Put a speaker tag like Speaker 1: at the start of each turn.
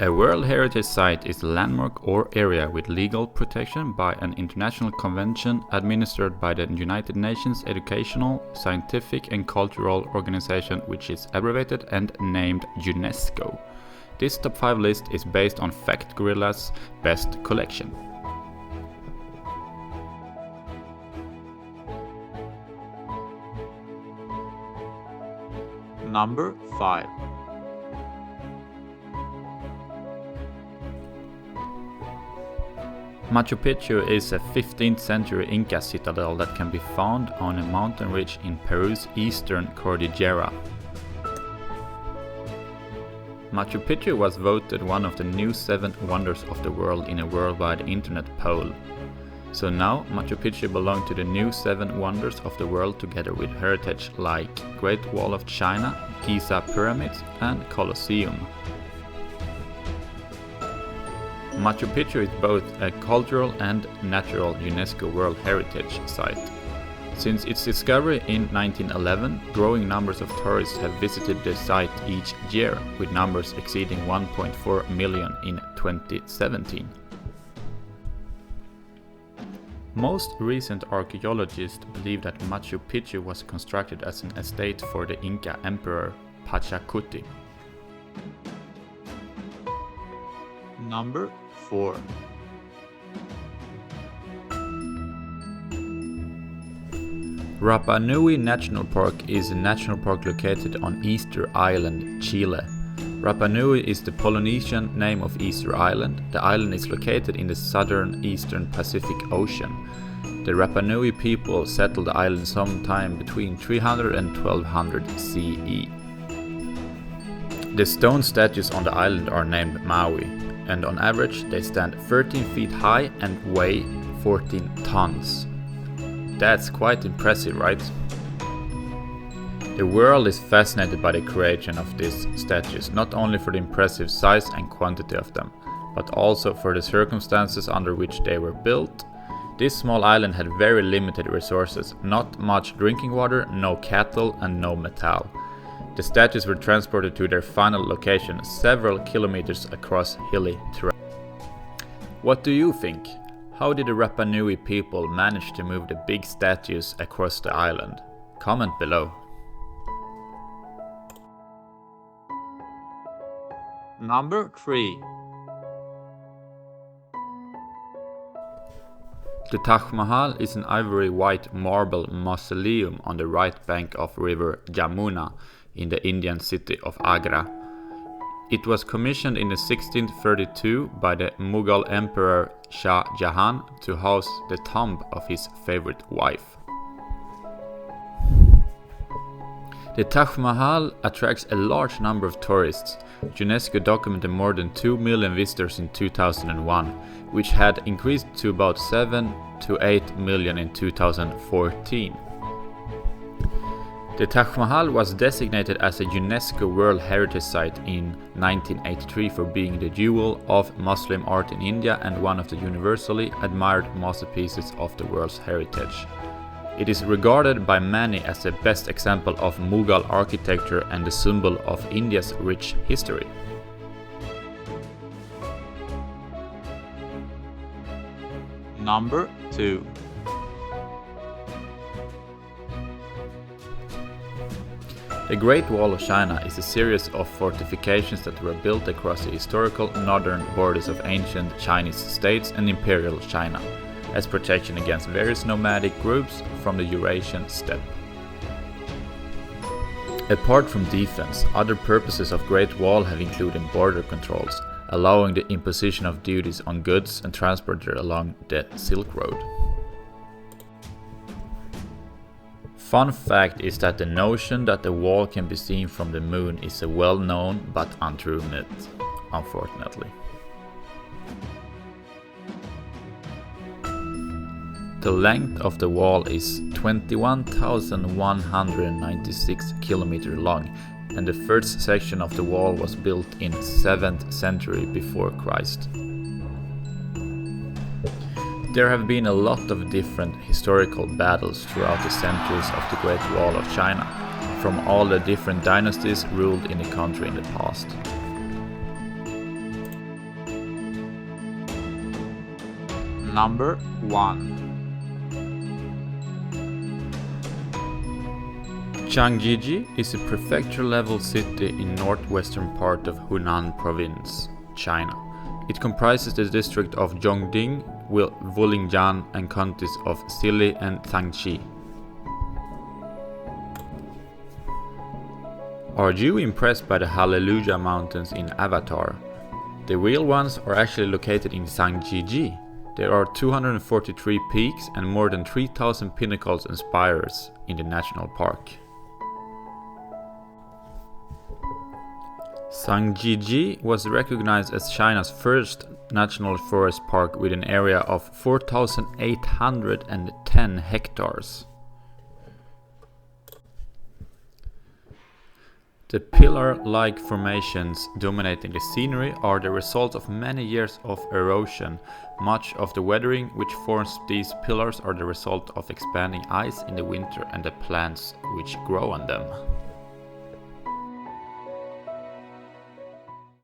Speaker 1: A World Heritage Site is a landmark or area with legal protection by an international convention administered by the United Nations Educational, Scientific and Cultural Organization, which is abbreviated and named UNESCO. This top 5 list is based on Gorillas' best collection.
Speaker 2: Number 5.
Speaker 1: Machu Picchu is a 15th century Inca citadel that can be found on a mountain ridge in Peru's eastern Cordillera. Machu Picchu was voted one of the new 7 wonders of the world in a worldwide internet poll. So now Machu Picchu belongs to the new 7 wonders of the world together with heritage like Great Wall of China, Giza Pyramids and Colosseum. Machu Picchu is both a cultural and natural UNESCO World Heritage Site. Since its discovery in 1911, growing numbers of tourists have visited the site each year, with numbers exceeding 1.4 million in 2017. Most recent archaeologists believe that Machu Picchu was constructed as an estate for the Inca Emperor Pachacuti.
Speaker 2: Number 4.
Speaker 1: Rapa Nui National Park is a national park located on Easter Island, Chile. Rapa Nui is the Polynesian name of Easter Island. The island is located in the southern eastern Pacific Ocean. The Rapa Nui people settled the island sometime between 300 and 1200 CE. The stone statues on the island are named Maui, and on average they stand 13 feet high and weigh 14 tons. That's quite impressive, right? The world is fascinated by the creation of these statues, not only for the impressive size and quantity of them, but also for the circumstances under which they were built. This small island had very limited resources, not much drinking water, no cattle and no metal. The statues were transported to their final location several kilometers across hilly terrain. What do you think? How did the Rapa Nui people manage to move the big statues across the island? Comment below.
Speaker 2: Number 3.
Speaker 1: The Taj Mahal is an ivory white marble mausoleum on the right bank of river Jamuna in the Indian city of Agra. It was commissioned in 1632 by the Mughal Emperor Shah Jahan to house the tomb of his favorite wife. The Taj Mahal attracts a large number of tourists. UNESCO documented more than 2 million visitors in 2001, which had increased to about 7 to 8 million in 2014. The Taj Mahal was designated as a UNESCO World Heritage Site in 1983 for being the jewel of Muslim art in India and one of the universally admired masterpieces of the world's heritage. It is regarded by many as the best example of Mughal architecture and the symbol of India's rich history.
Speaker 2: Number 2.
Speaker 1: The Great Wall of China is a series of fortifications that were built across the historical northern borders of ancient Chinese states and Imperial China, as protection against various nomadic groups from the Eurasian steppe. Apart from defense, other purposes of Great Wall have included border controls, allowing the imposition of duties on goods and transported along the Silk Road. Fun fact is that the notion that the wall can be seen from the moon is a well-known but untrue myth, unfortunately. The length of the wall is 21,196 km long, and the first section of the wall was built in 7th century before Christ. There have been a lot of different historical battles throughout the centuries of the Great Wall of China, from all the different dynasties ruled in the country in the past.
Speaker 2: Number 1.
Speaker 1: Zhangjiajie is a prefecture-level city in northwestern part of Hunan province, China. It comprises the district of Chongqing, Wulingyuan and counties of Sili and Shaanxi. Are you impressed by the Hallelujah Mountains in Avatar? The real ones are actually located in Zhangjiajie. There are 243 peaks and more than 3,000 pinnacles and spires in the national park. Zhangjiajie was recognized as China's first national forest park with an area of 4,810 hectares. The pillar-like formations dominating the scenery are the result of many years of erosion. Much of the weathering which forms these pillars are the result of expanding ice in the winter and the plants which grow on them.